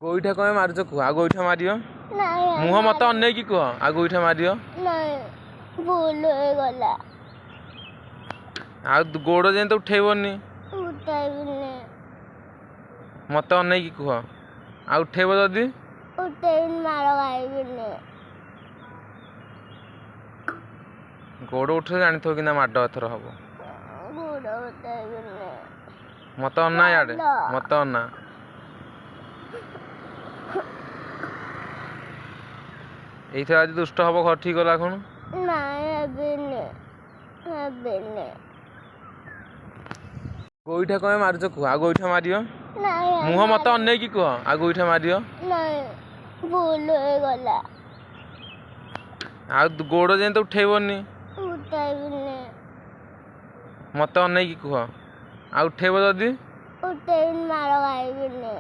गोईठा कम मारुच कह आ गोईठा मार मुह मत अनेक कह आ गोईठा मार भूल हो गला आ गोड़ जे तो उठेबनी उठाइबिनी मत अनेक कह आ उठेब जदि उठेबिनी मार खाइबिनी गोड़ उठे जानी कि माड एथर हम गोड़ उठाइबिनी मत अना याडे मत अना ये आज दुष्ट हम घर ठीक गला खुण गोईठा कम मारुच कह आ गोईठा मार मुह मत अनेक कह आ गोईठा मार भूल हो गला आ गोड़ जे तो उठेबनी उठाइबिनी मत अनेक कह आ उठेब जदि उठेबिनी मार खाइबिनी